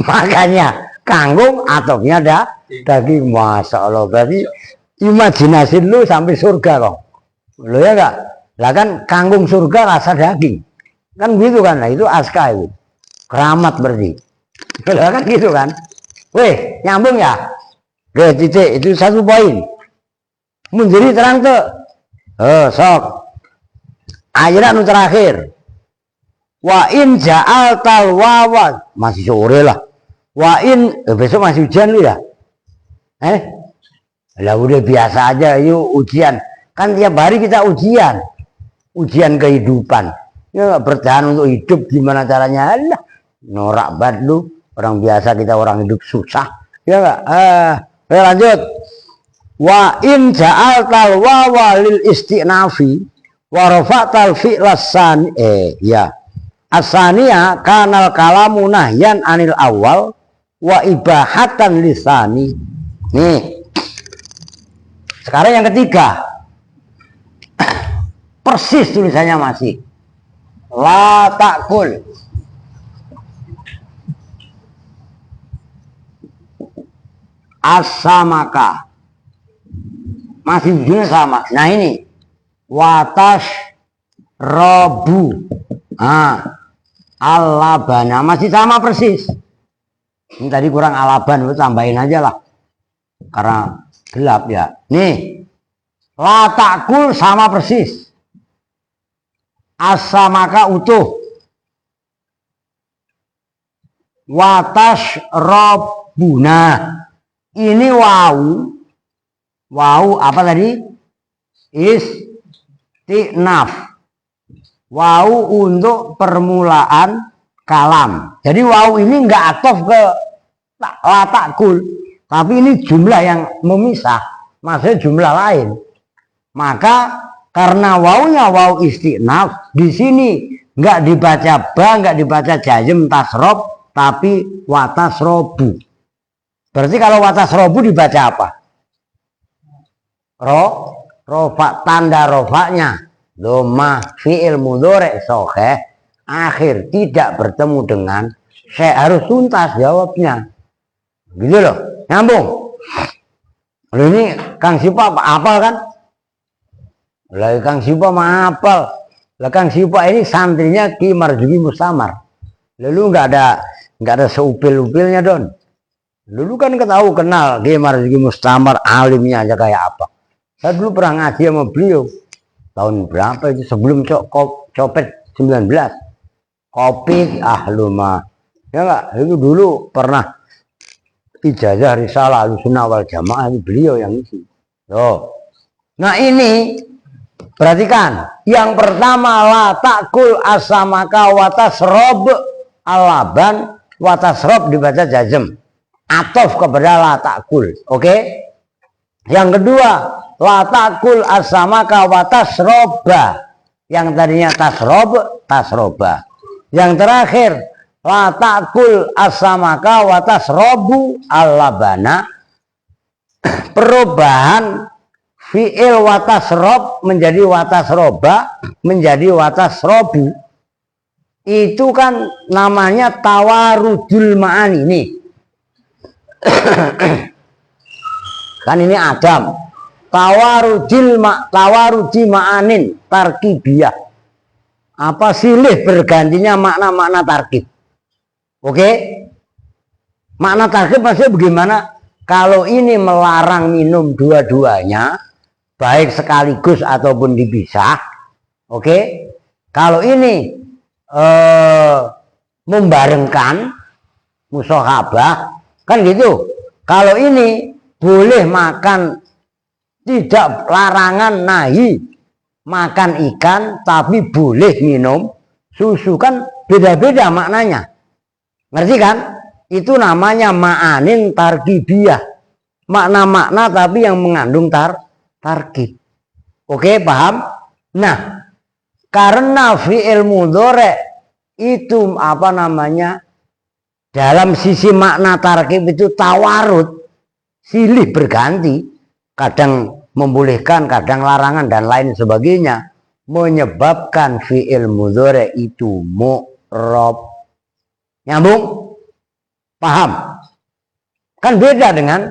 Makanya kangkung atopnya Daging, masya Allah. Berarti imajinasi lu sampai surga kok. Lo ya enggak? Lah kan kangkung surga rasa daging. Kan gitu kan? Nah, itu aska itu. Keramat berarti. Lah kan gitu kan? Weh, nyambung ya? Oke, titik. Itu satu poin. Menjadi terang tuh. Sok. Ayat terakhir. Wa in ja'al talwawa. Masih sore lah. Wa in, besok masih hujan lu ya? Lah udah biasa aja, yuk ujian. Kan tiap hari kita ujian. Ujian kehidupan. Ya bertahan untuk hidup gimana caranya? Alah, norak banget lu. Orang biasa kita orang hidup susah. Ya enggak? Lanjut. Wa in ja'al wawa lil isti'nafi wa rafa'tal fi'lasan ya. Asaniya kanal kalamu nahyan anil awal wa ibahatan lisani. Nih. Sekarang yang ketiga. Persis tulisannya masih. La ta'kul. As-samaka. Masih ujungnya sama. Nah ini. Watas robu. Alabana. Masih sama persis. Ini tadi kurang alaban. Lu tambahin aja lah. Karena gelap ya. Nih. La ta'kul sama persis. As-samaka utuh. Watas robuna. Ini wau. Wau apa tadi? Istinaf. Wau untuk permulaan kalam. Jadi wau ini enggak atof ke la ta'kul. Tapi ini jumlah yang memisah. Maksudnya jumlah lain. Maka karena waunya wau istinaf, di sini enggak dibaca ba, enggak dibaca jazm tasrob, tapi watasrobu. Berarti kalau watasrobu dibaca apa? Rofa, tanda rofanya dhamma fi'il mudhari' sahih akhir tidak bertemu dengan saya harus tuntas jawabnya. Gitu loh. Nyambung. Loh ini Kang Sipa apal kan? Lah Kang Sipa mah apal. Lah Kang Sipa ini santrinya Ki Marzuki Mustamar. Lalu enggak ada seupil-upilnya Don. Dulu kan ketahu kenal Ki Marzuki Mustamar, alimnya aja kayak apa. Saya dulu pernah ngaji sama beliau. Tahun berapa itu sebelum copet 19. Kopi lumah. Ya enggak, itu dulu pernah ijazah risalah Ahlussunnah wal Jamaah itu beliau yang isi. Loh. Nah ini perhatikan, yang pertama la ta'kul as-samaka wa tasrob alaban wa tasrob dibaca jazm. Atof kepada la ta'kul. Oke? Yang kedua, la ta'kul as-samaka wa tasroba. Yang tadinya tasroba. Yang terakhir, la ta'kul as-samaka wa tasrobu al-labana. Perubahan fi'il wa tasrob menjadi wa tasroba menjadi wa tasrobu. Itu kan namanya tawarudul ma'ani nih. Kan ini Adam. Tawarudi ma'anin tarkibiyah. Apa silih bergantinya makna-makna tarkib. Oke? Makna tarkib maksudnya bagaimana? Kalau ini melarang minum dua-duanya, baik sekaligus ataupun dipisah. Oke? Kalau ini membarengkan musyahabah, kan gitu. Kalau ini boleh makan, tidak larangan nahi makan ikan, tapi boleh minum susu, kan beda-beda maknanya. Ngerti kan? Itu namanya ma'anin tarkibiyah. Makna-makna tapi yang mengandung tarkib. Oke, paham? Nah, karena fi'il mudhari' itu apa namanya? Dalam sisi makna tarkib itu tawarud, silih berganti, kadang membolehkan, kadang larangan dan lain sebagainya, menyebabkan fi'il mudhari' itu mu'rab. Nyambung? Paham? Kan beda dengan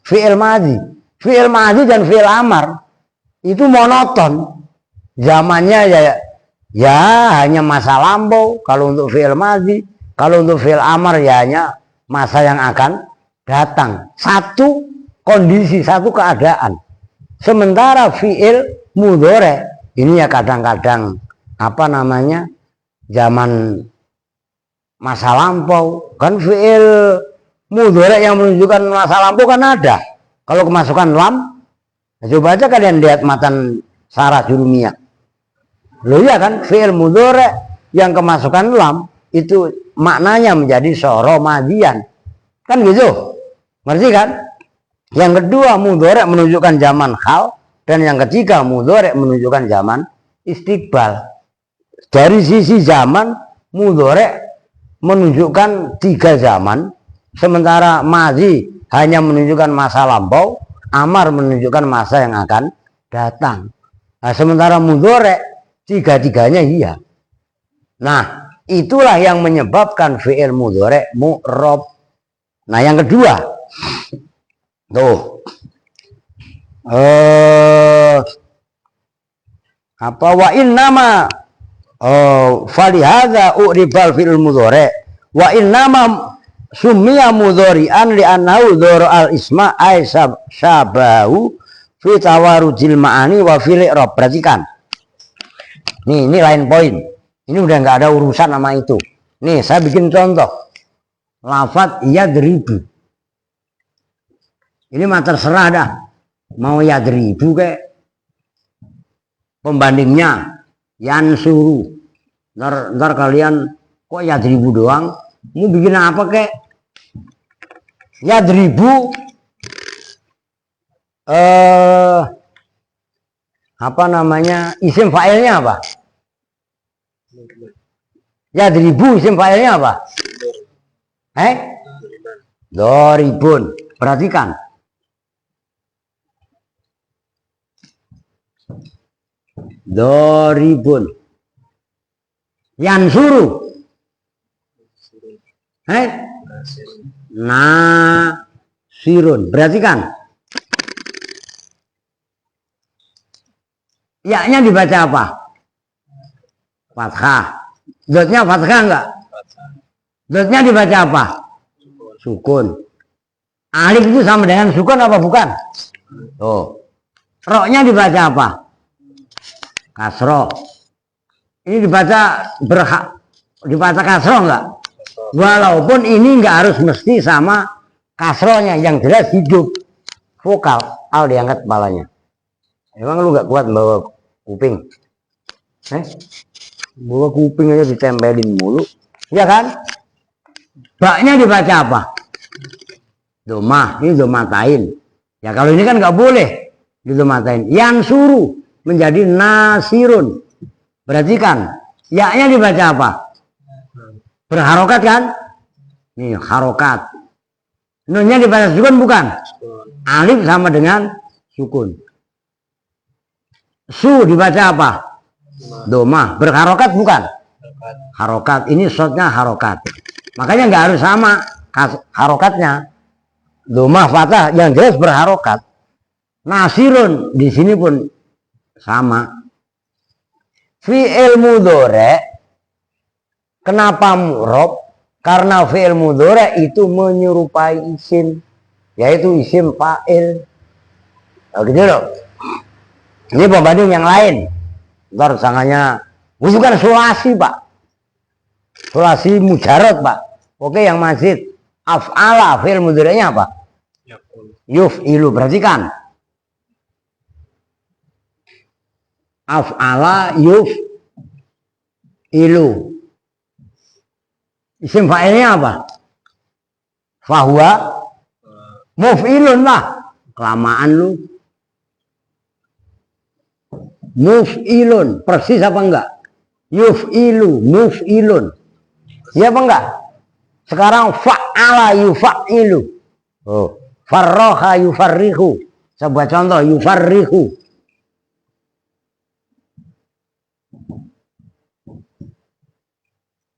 fi'il madhi. Fi'il madhi dan fi'il amar itu monoton. Zamannya ya hanya masa lampau kalau untuk fi'il madhi, kalau untuk fi'il amar ya hanya masa yang akan datang. Satu kondisi, satu keadaan. Sementara fi'il mudhari ini ya kadang-kadang apa namanya? Zaman masa lampau. Kan fi'il mudhari yang menunjukkan masa lampau kan ada. Kalau kemasukan lam, coba aja kalian lihat matan Sarah Jurumiyah. Loh iya kan, fi'il mudhari yang kemasukan lam itu maknanya menjadi soro madian. Kan gitu. Ngerti kan? Yang kedua, mudhari menunjukkan zaman hal, dan yang ketiga, mudhari menunjukkan zaman istiqbal. Dari sisi zaman, mudhari menunjukkan 3 zaman, sementara madhi hanya menunjukkan masa lampau, amar menunjukkan masa yang akan datang. Nah, sementara mudhari 3-tiganya iya. Nah, itulah yang menyebabkan fi'il mudhari mu'rab. Nah, yang kedua, tuh apa wa innama falihadza uribal fi'il mudhari wa innama summiya mudhari'an li annahu dhara al isma ay sabahu fi tawarujil ma'ani wa fil i'rab. Perhatikan. Nih, ini lain poin. Ini udah nggak ada urusan sama itu. Nih, saya bikin contoh. Lafadz yadribu. Ini mah terserah dah. Mau yadribu kayak pembandingnya yansuru. Ntar kalian kok yadribu doang? Mau bikin apa kayak? Yadribu apa namanya? Isim fa'ilnya apa? Yadribu isim fa'ilnya apa? Doribun. Perhatikan. Doribun. Yansuru. Nasirun. Perhatikan. Ya-nya dibaca apa? Fathah. Dotnya fathah enggak? Dotnya dibaca apa? Sukun. Alif itu sama dengan sukun apa bukan? Tuh. Roknya dibaca apa? Kasro. Ini dibaca kasro enggak? Walaupun ini enggak harus mesti sama kasronya, yang jelas hidup. Vokal, al diangkat kepalanya. Emang lu enggak kuat bawa kuping? Bawa kuping aja ditempelin mulu. Ya kan? Baknya dibaca apa? Domah, ini domatain. Ya kalau ini kan nggak boleh didomatain. Yang suruh menjadi nasirun. Perhatikan, ya-nya dibaca apa? Berharokat kan? Nih harokat. Nunnya dibaca sukun bukan? Alif sama dengan sukun. Su dibaca apa? Domah. Berharokat bukan? Harokat. Ini shotnya harokat. Makanya nggak harus sama harokatnya. Domah fathah yang jelas berharokat. Nasirun di sini pun sama. Fi'il mudhari kenapa mu'rab? Karena fi'il mudhari itu menyerupai isim, yaitu isim fa'il. Oh, gitu loh. Ini pembanding yang lain. Ntar sangannya bukan sulasi, Pak. Sulasi mujarad, Pak. Oke, yang masjid af'ala fi'il mudhari'nya apa? Yuf'ilu. Perhatikan. Af'ala yuf'ilu. Isim fa'ilnya apa? Fahuwa muf'ilun lah. Kelamaan lu. Muf'ilun. Persis apa enggak? Yuf'ilu. Muf'ilun. Iya apa enggak? Sekarang fa'ala yuf'ilu. Oh, farroha yufarrihu. Sebuah contoh, yufarrihu.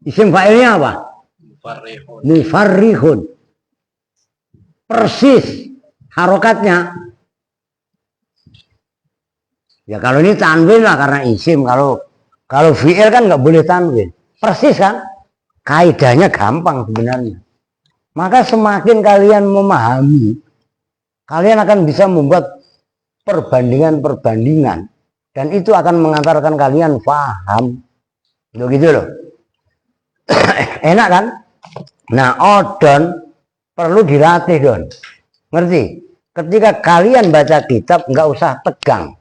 Isim fa'ilnya apa? Mufarrihun. Persis harokatnya. Ya kalau ini tanwin lah karena isim. Kalau fi'il kan nggak boleh tanwin. Persis kan? Kaidahnya gampang sebenarnya. Maka semakin kalian memahami, kalian akan bisa membuat perbandingan-perbandingan. Dan itu akan mengantarkan kalian paham. Gitu loh. Enak kan? Nah, odon perlu dilatih, Don. Ngerti? Ketika kalian baca kitab, nggak usah tegang.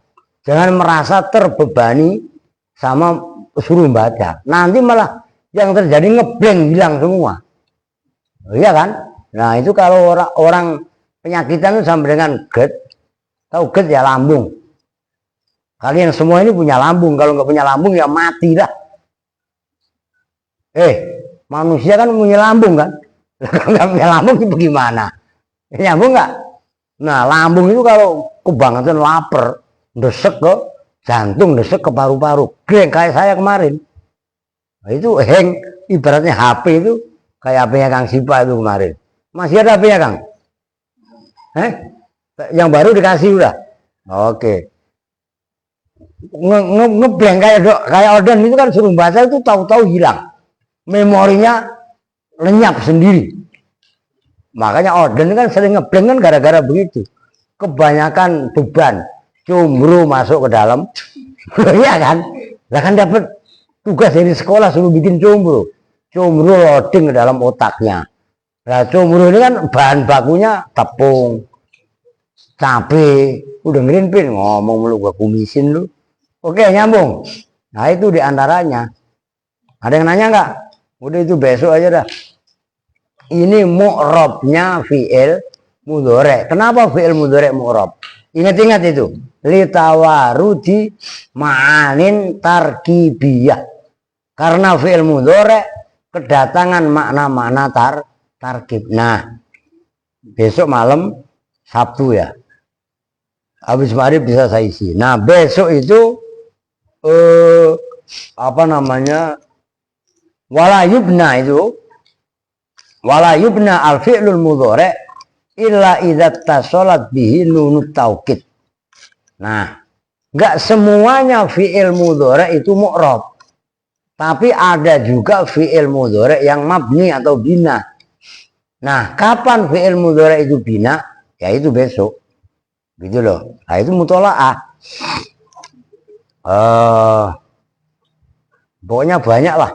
Jangan merasa terbebani sama suruh baca. Nanti malah yang terjadi ngeblank, hilang semua. Iya kan? Nah, itu kalau orang penyakitan itu sampai dengan GERD. Tahu GERD ya, lambung. Kalian semua ini punya lambung. Kalau nggak punya lambung ya mati dah. Manusia kan punya lambung kan? Kalau nggak punya lambung itu gimana? Nyambung nggak? Nah, lambung itu kalau kebangetan lapar, desek ke jantung, desek ke paru-paru. Geng kayak saya kemarin. Nah, itu hang, ibaratnya HP itu kayak HP-nya Kang Sipa itu kemarin. Masih ada HP-nya Kang? Yang baru dikasih udah? Oke. Ngeblank kayak ordan itu kan suruh baca itu tahu-tahu hilang. Memorinya lenyap sendiri. Makanya ordan kan sering ngeblank kan gara-gara begitu. Kebanyakan beban, combro masuk ke dalam. Iya kan? Lah kan dapat tugas dari sekolah suruh bikin combro. Combro loading ke dalam otaknya. Nah, combro ini kan bahan bakunya tepung, cabe. Udah ngerinpin ngomong lu gua kumisin lu. Oke, nyambung. Nah, itu diantaranya. Ada yang nanya nggak? Udah itu besok aja dah. Ini mu'rabnya fi'il mudhari. Kenapa fi'il mudhari mu'rab? Ingat-ingat itu. Litawarudi ma'anin tarkibiyah. Karena fi'il mudhari kedatangan makna-makna tarkib. Nah, besok malam Sabtu ya. Habis maghrib bisa saya isi. Nah, besok itu apa namanya? Wala yubna itu. Wala yubna al fi'lul mudhari illa idza tasalat bihi nunut taukid. Nah, enggak semuanya fi'il mudhari itu mu'rab. Tapi ada juga fi'il mudhari yang mabni atau bina. Nah, kapan fi'il mudhari itu bina? Ya itu besok. Gitu loh. Nah, itu mutola'ah. Pokoknya banyak lah.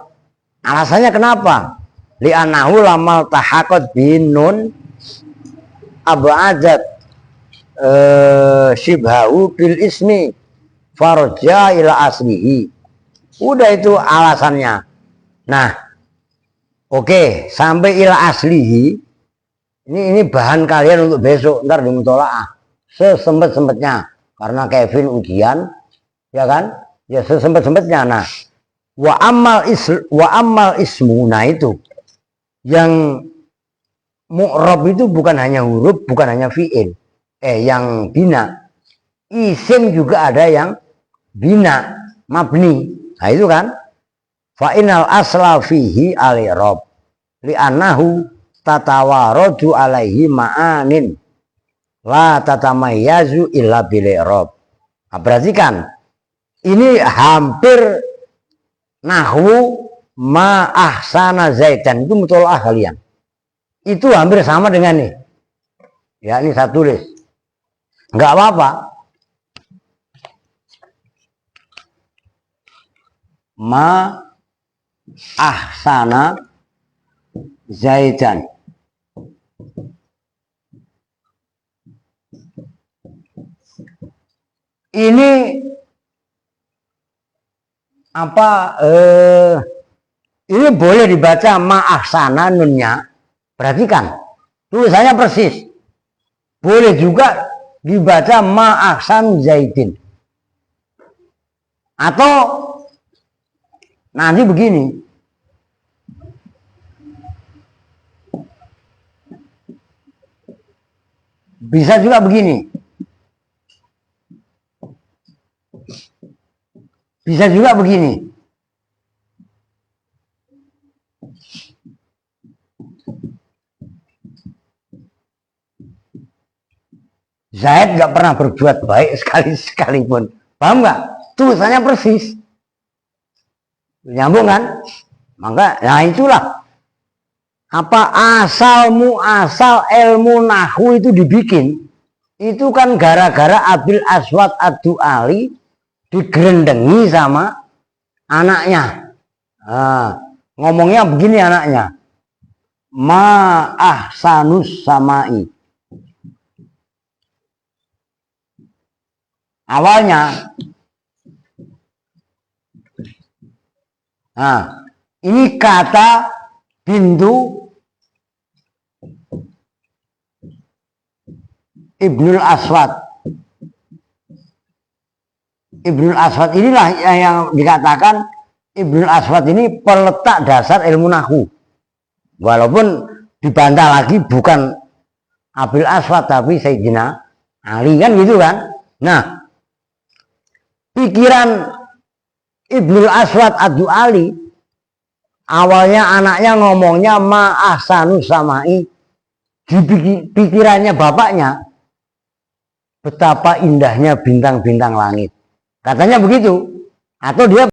Alasannya kenapa? Li'anahu lamal tahakot binun ab'adat shibhahu bil ismi farja ila aslihi. Udah itu alasannya. Nah, oke, sampai ila aslihi. Ini bahan kalian untuk besok, ntar di mutola'ah. Sesempet-sempetnya. Karena Kevin ujian, ya kan? Ya sesempet-sempetnya. Nah, wa amal ismu, nah itu yang mu'rab itu bukan hanya huruf, bukan hanya fi'il, yang bina. Isim juga ada yang bina, mabni. Nah itu kan, fa'inal asla fihi al-i'rab li'annahu tatawaradu alaihi ma'anin la tatamayyazu illa bil i'rab. Nah, berarti kan ini hampir nahwu ma ahsana zaitan itu mutola'ah kalian. Itu hampir sama dengan nih. Ya, ini saya tulis. Enggak apa-apa. Ma ahsana zaitan. Ini apa ini boleh dibaca ma'ahsana nunnya. Perhatikan, tulisannya persis. Boleh juga dibaca ma'ahsan zaidin. Atau nanti begini. Bisa juga begini. Bisa juga begini. Zaid nggak pernah berbuat baik sekalipun. Paham nggak? Tulisannya persis. Nyambung kan? Maka, nah itulah. Apa asal muasal ilmu nahwu itu dibikin? Itu kan gara-gara Abil Aswad Ad-Du'ali digerendengi sama anaknya. Nah, ngomongnya begini anaknya. Ma ahsanus samai. Awalnya, nah, ini kata bintu Ibnul Aswad. Ibnul Aswad inilah yang dikatakan Ibnul Aswad ini peletak dasar ilmu nahwu. Walaupun dibantah lagi bukan Abil Aswad tapi Sayyidina Ali kan gitu kan. Nah, pikiran Ibnul Aswad Ad-Du'ali awalnya anaknya ngomongnya ma ahsanus samai, di pikirannya bapaknya betapa indahnya bintang-bintang langit, katanya begitu. Atau dia